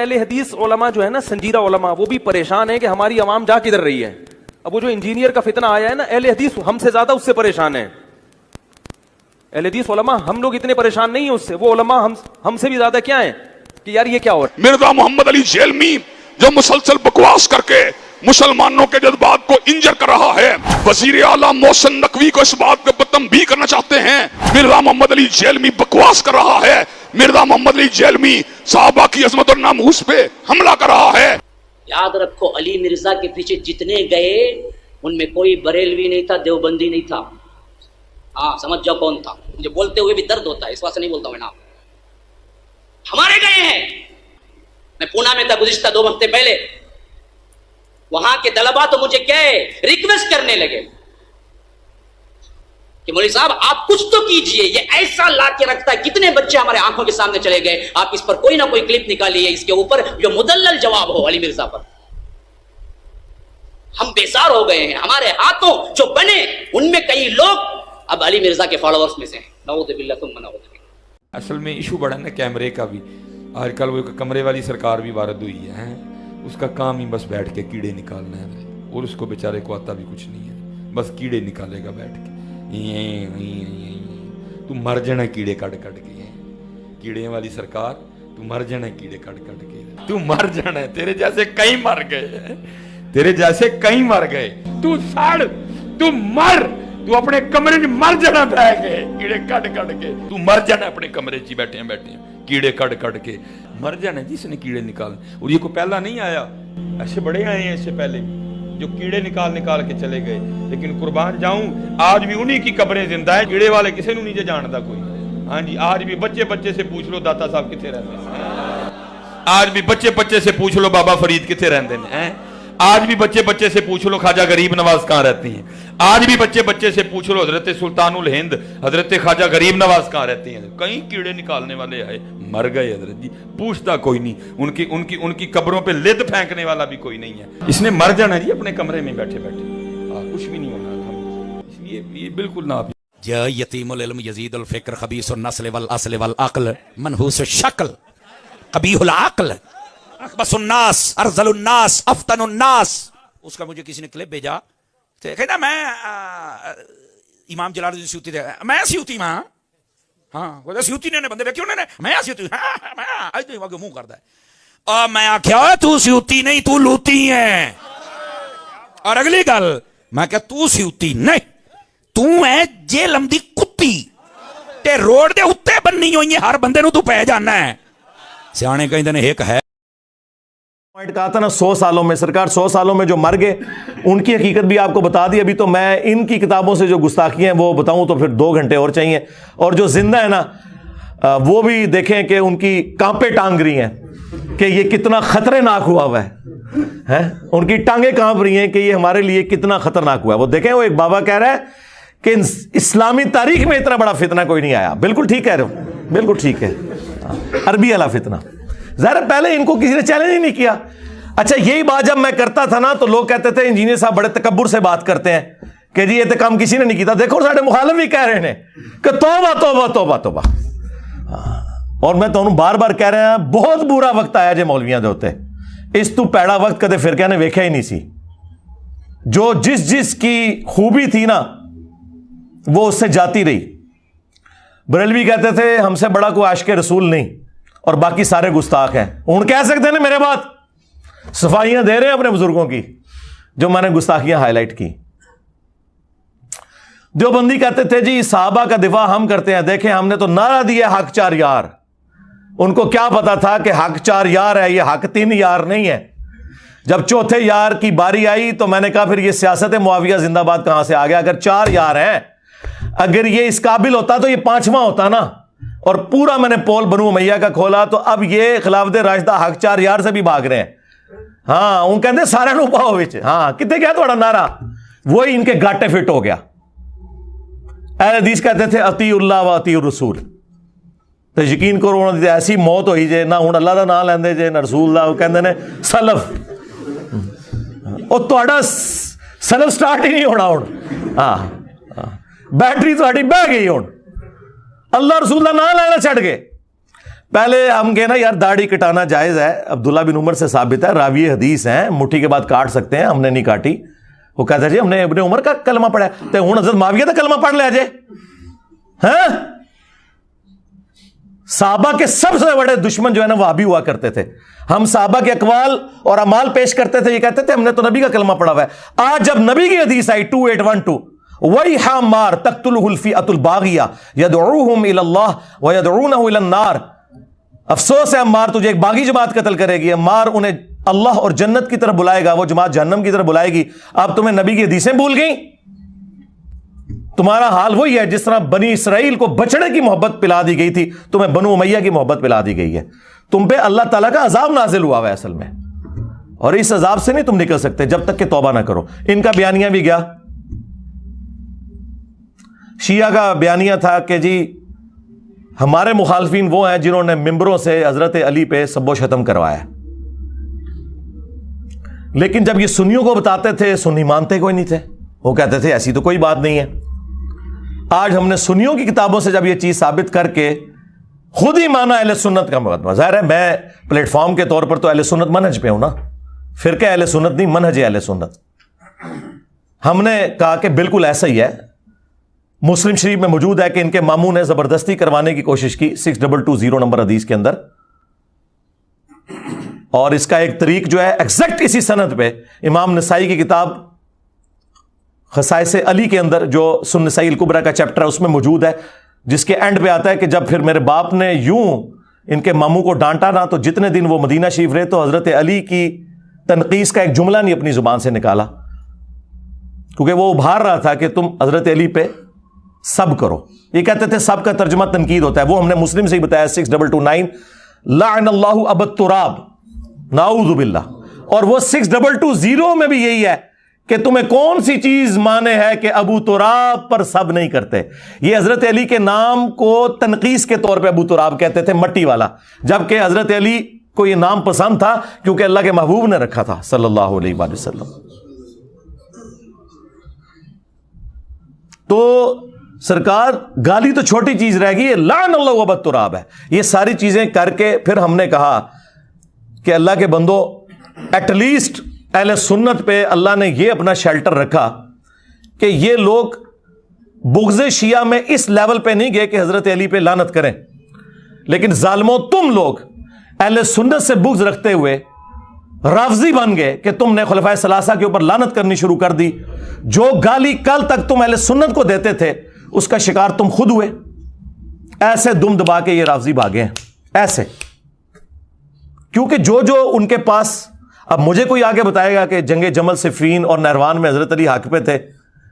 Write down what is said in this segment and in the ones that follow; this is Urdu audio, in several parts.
اہل حدیث علماء جو ہے نا, سنجیدہ علماء, وہ بھی پریشان ہے کہ ہماری عوام جا کدھر رہی ہے. اب وہ جو انجینئر کا فتنہ آیا ہے نا, اہل حدیث ہم سے زیادہ اس سے پریشان ہے. اہل حدیث علماء ہم لوگ اتنے پریشان نہیں ہیں اس سے, وہ علماء ہم سے بھی زیادہ کیا ہیں کہ یار یہ کیا ہو رہا ہے. مرزا محمد علی جیلمی جو مسلسل بکواس کر کے مسلمانوں کے جذبات کو انجر کر رہا ہے, وزیر اعلیٰ محسن نقوی کو اس بات پہ تنبیہ کرنا چاہتے ہیں. مرزا محمد علی جیلمی بکواس کر رہا ہے. مرزا محمد علی جیلمی صحابہ کی عظمت اور ناموس پہ حملہ کر رہا ہے. یاد رکھو, علی مرزا کے پیچھے جتنے گئے ان میں کوئی بریلوی نہیں تھا, دیوبندی نہیں تھا. ہاں سمجھ جاؤ کون تھا. مجھے بولتے ہوئے بھی درد ہوتا ہے, اس واسطے نہیں بولتا ہوں میں. ہمارے گئے ہیں. میں پونا میں تھا گزشتہ 2 ہفتے پہلے. وہاں کے طلبا تو مجھے کہے ریکویسٹ کرنے لگے کہ مولوی صاحب آپ کچھ تو کیجئے, یہ ایسا لا کے رکھتا ہے. کتنے بچے ہمارے آنکھوں کے سامنے چلے گئے, آپ اس پر کوئی نہ کوئی کلپ نکالیے اس کے اوپر جو مدلل جواب ہو علی مرزا پر. ہم بیزار ہو گئے ہیں. ہمارے ہاتھوں جو بنے ان میں کئی لوگ اب علی مرزا کے فالوورز میں سے ہیں. نعوذ باللہ ثم نعوذ باللہ. اصل میں ایشو بڑا نا کیمرے کا بھی. آج کل وہ کمرے والی سرکار بھی وارد ہوئی ہے, اس کا کام ہی بس بیٹھ کے کیڑے نکالنا ہے, اور اس کو بیچارے کو آتا بھی کچھ نہیں ہے, بس کیڑے نکالے گا بیٹھ کے. تو مر جانا کیڑے کٹ کٹ کے. کیڑے والی سرکار تو مر جانا کیڑے کٹ کٹ کے. تو مر جانا ہے, تیرے جیسے کئی مر گئے, تیرے جیسے کئی مر گئے. تو سڑ, تو مر, تو اپنے کمرے میں مر جانا بیٹھ کے کیڑے کٹ کٹ کے. تو مر جانا اپنے کمرے چ بیٹھے ہیں کیڑے کٹ کٹ کے مر جانا جس نے کیڑے نکال. اور یہ کوئی پہلا نہیں آیا, ایسے بڑے آئے ہیں اس سے پہلے جو کیڑے نکال کے چلے گئے. لیکن قربان جاؤں آج بھی انہی کی قبریں زندہ ہیں. کیڑے والے کسی نہیں جے جانتا کوئی. ہاں جی, آج بھی بچے سے پوچھ لو داتا صاحب کتنے رہتے ہیں. آج بھی بچے سے پوچھ لو بابا فرید کتنے رہتے ہیں. آج بھی بچے سے پوچھ لو خواجہ غریب نواز کہاں رہتی ہیں. آج بھی بچے سے پوچھ لو حضرت سلطان الہند حضرت خواجہ غریب نواز کہاں رہتی ہیں. کئی کیڑے نکالنے والے آئے, مر گئے حضرت جی. پوچھتا کوئی نہیں, ان کی قبروں پہ لد پھینکنے والا بھی کوئی نہیں ہے. اس نے مر جانا جی اپنے کمرے میں بیٹھے کچھ بھی نہیں ہونا. اس لیے یہ بالکل نہ جا یتیم العلم یزید الفکر خبیث النسل والاصل والعقل منحوس الشکل قبیح العقل اخبث الناس ارذل الناس افتن الناس. اس کا مجھے کسی نے کلپ بھیجا, کہنا میں امام جلال الدین سیوطی میں سیوطی ماں. ہاں سیوطی نے بندے دیکھے انہوں نے میں سیوطی منہ کرتا ہے. اور میں آخیا تو سیوطی نہیں تو لوتی ہے. اور اگلی گل میں کہ تو سیوطی نہیں, تو ہے جیلم دی کتی تے روڈ دے اتے بننی ہوئی ہر بندے نو تو پہ جانا ہے. سیانے کہیں دنے ایک ہے پوائنٹ کہا تھا نا 100 سالوں میں, سرکار 100 سالوں میں جو مر گئے ان کی حقیقت بھی آپ کو بتا دی. ابھی تو میں ان کی کتابوں سے جو گستاخی ہیں وہ بتاؤں تو پھر 2 گھنٹے اور چاہیے. اور جو زندہ ہے نا وہ بھی دیکھیں کہ ان کی کانپیں ٹانگ رہی ہیں کہ یہ کتنا خطرناک ہوا ہے. ان کی ٹانگیں کانپ رہی ہیں کہ یہ ہمارے لیے کتنا خطرناک ہوا ہے. وہ دیکھیں, وہ ایک بابا کہہ رہا ہے کہ اسلامی تاریخ میں اتنا بڑا فتنہ کوئی نہیں آیا. بالکل ٹھیک کہہ رہے ہو, بالکل ٹھیک ہے. عربی والا فتنہ ظاہر پہلے ان کو کسی نے چیلنج ہی نہیں کیا. اچھا یہی بات جب میں کرتا تھا نا تو لوگ کہتے تھے انجینئر صاحب بڑے تکبر سے بات کرتے ہیں کہ جی یہ تو کام کسی نے نہیں کیا. دیکھو ساڈے مخالف بھی کہہ رہے ہیں کہ توبہ توبہ توبہ توبہ. اور میں تو بار بار کہہ رہا ہوں بہت برا وقت آیا جے مولویاں دے ہوتے. اس تو پیڑا وقت کدے فرقے نے ویکھیا ہی نہیں سی. جو جس کی خوبی تھی نا وہ اس سے جاتی رہی. بریلوی کہتے تھے ہم سے بڑا کوئی عاشق رسول نہیں اور باقی سارے گستاخ ہیں. ہوں کہہ سکتے ہیں میرے بات صفائیاں دے رہے ہیں اپنے بزرگوں کی جو میں نے گستاخیاں ہائی لائٹ کی. دیوبندی کہتے تھے جی صحابہ کا دفاع ہم کرتے ہیں. دیکھیں ہم نے تو نعرہ دیا حق 4 یار. ان کو کیا پتا تھا کہ حق 4 یار ہے, یہ حق 3 یار نہیں ہے. جب چوتھے یار کی باری آئی تو میں نے کہا پھر یہ سیاست معاویہ زندہ باد کہاں سے آ گیا. اگر 4 یار ہیں, اگر یہ اس قابل ہوتا تو یہ 5واں ہوتا نا. اور پورا میں نے پول بنو امیہ کا کھولا تو اب یہ خلافت راشدہ حق 4 یار سے بھی بھاگ رہے ہیں. ہاں ان کہتے سارے نو پاؤ بچ. ہاں کتنے کیا تھوڑا نعرہ وہی ان کے گاٹے فٹ ہو گیا. اہل حدیث کہتے تھے اطیع اللہ و اطیع الرسول. تو یقین کرو انہوں نے ایسی موت ہوئی جے نہ ہوں اللہ کا نام لیندے جے نہ رسول اللہ. وہ کہتے ہیں سلف, اور تھوڑا سلف سٹارٹ ہی نہیں ہونا. ہوں بیٹری تھوڑی بہ گئی. ہوں اللہ رسول کا نام لینا چھڑ گئے. پہلے ہم کہنا یار داڑھی کٹانا جائز ہے، عبداللہ بن عمر سے ثابت ہے، راوی حدیث ہیں، مٹھی کے بعد کاٹ سکتے ہیں، ہم نے نہیں کاٹی. وہ کہتا جی ہم نے ابن عمر کا کلمہ پڑھا ہے، تو ہوں حضرت معاویہ کا کلمہ پڑھ لیا جائے. ہاں صحابہ کے سب سے بڑے دشمن جو ہے نا وہابی ہوا کرتے تھے. ہم صحابہ کے اقوال اور اعمال پیش کرتے تھے، یہ کہتے تھے ہم نے تو نبی کا کلمہ پڑھا ہوا ہے. آج جب نبی کی حدیث آئی 2812 وَيْحَ مَارْ تَقْتُلُهُ الْفِئَةُ الْبَاغِيَةُ يَدْعُوهُمْ إِلَى اللَّهِ وَيَدْعُونَهُ إِلَى النَّارِ، افسوس ہے عمار تجھے ایک باغی جماعت قتل کرے گی، عمار انہیں اللہ اور جنت کی طرف بلائے گا، وہ جماعت جہنم کی طرف بلائے گی. اب تمہیں نبی کی حدیثیں بھول گئیں؟ تمہارا حال وہی ہے جس طرح بنی اسرائیل کو بچڑے کی محبت پلا دی گئی تھی، تمہیں بنو امیہ کی محبت پلا دی گئی ہے. تم پہ اللہ تعالیٰ کا عذاب نازل ہوا ہے اصل میں، اور اس عذاب سے نہیں تم نکل سکتے جب تک کہ توبہ نہ کرو. ان کا بیانیہ بھی گیا، شیعہ کا بیانیہ تھا کہ جی ہمارے مخالفین وہ ہیں جنہوں نے ممبروں سے حضرت علی پہ سب و شتم کروایا. لیکن جب یہ سنیوں کو بتاتے تھے سنی مانتے کوئی نہیں تھے، وہ کہتے تھے ایسی تو کوئی بات نہیں ہے. آج ہم نے سنیوں کی کتابوں سے جب یہ چیز ثابت کر کے خود ہی مانا اہل سنت کا مقدمہ. ظاہر ہے میں پلیٹ فارم کے طور پر تو اہل سنت منہج پہ ہوں نا، فرقہ اہل سنت نہیں، منہج اہل سنت. ہم نے کہا کہ بالکل ایسا ہی ہے. مسلم شریف میں موجود ہے کہ ان کے ماموں نے زبردستی کروانے کی کوشش کی 6220 نمبر حدیث کے اندر، اور اس کا ایک طریق جو ہے ایگزیکٹ اسی سند پہ امام نسائی کی کتاب خصائص علی کے اندر جو سنن نسائی الکبریٰ کا چیپٹر ہے اس میں موجود ہے، جس کے اینڈ پہ آتا ہے کہ جب پھر میرے باپ نے یوں ان کے ماموں کو ڈانٹا نا، تو جتنے دن وہ مدینہ شریف رہے تو حضرت علی کی تنقیص کا ایک جملہ نہیں اپنی زبان سے نکالا، کیونکہ وہ ابھار رہا تھا کہ تم حضرت علی پہ سب کرو. یہ کہتے تھے سب کا ترجمہ تنقید ہوتا ہے، وہ ہم نے مسلم سے ہی بتایا 6229 لعن اللہ ابا التراب، نعوذ باللہ. اور وہ 6220 میں بھی یہی ہے کہ تمہیں کون سی چیز مانے ہے کہ ابو تراب پر سب نہیں کرتے. یہ حضرت علی کے نام کو تنقیص کے طور پہ ابو تراب کہتے تھے، مٹی والا، جبکہ حضرت علی کو یہ نام پسند تھا کیونکہ اللہ کے محبوب نے رکھا تھا صلی اللہ علیہ وآلہ وسلم. تو سرکار گالی تو چھوٹی چیز رہ گئی، لعن اللہ ابا التراب ہے. یہ ساری چیزیں کر کے پھر ہم نے کہا کہ اللہ کے بندو ایٹ لیسٹ اہل سنت پہ اللہ نے یہ اپنا شیلٹر رکھا کہ یہ لوگ بغض شیعہ میں اس لیول پہ نہیں گئے کہ حضرت علی پہ لعنت کریں، لیکن ظالموں تم لوگ اہل سنت سے بغض رکھتے ہوئے رافضی بن گئے کہ تم نے خلفائے ثلاثہ کے اوپر لعنت کرنی شروع کر دی. جو گالی کل تک تم اہل سنت کو دیتے تھے اس کا شکار تم خود ہوئے. ایسے دم دبا کے یہ رافضی بھاگے ہیں ایسے، کیونکہ جو ان کے پاس، اب مجھے کوئی آگے بتائے گا کہ جنگ جمل صفین اور نہروان میں حضرت علی حق پہ تھے؟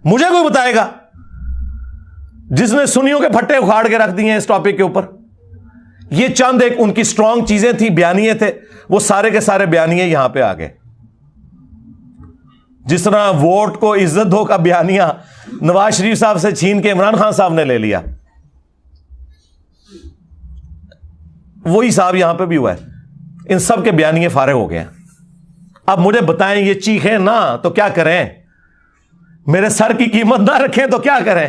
مجھے کوئی بتائے گا جس نے سنیوں کے پھٹے اکھاڑ کے رکھ دیے ہیں اس ٹاپک کے اوپر؟ یہ چند ایک ان کی سٹرونگ چیزیں تھیں، بیانیے تھے، وہ سارے کے سارے بیانیے یہاں پہ آ گئے. جس طرح ووٹ کو عزت دو کا بیانیہ نواز شریف صاحب سے چھین کے عمران خان صاحب نے لے لیا، وہی صاحب یہاں پہ بھی ہوا ہے. ان سب کے بیانیے فارغ ہو گئے ہیں. اب مجھے بتائیں یہ چیخیں نا تو کیا کریں؟ میرے سر کی قیمت نہ رکھیں تو کیا کریں؟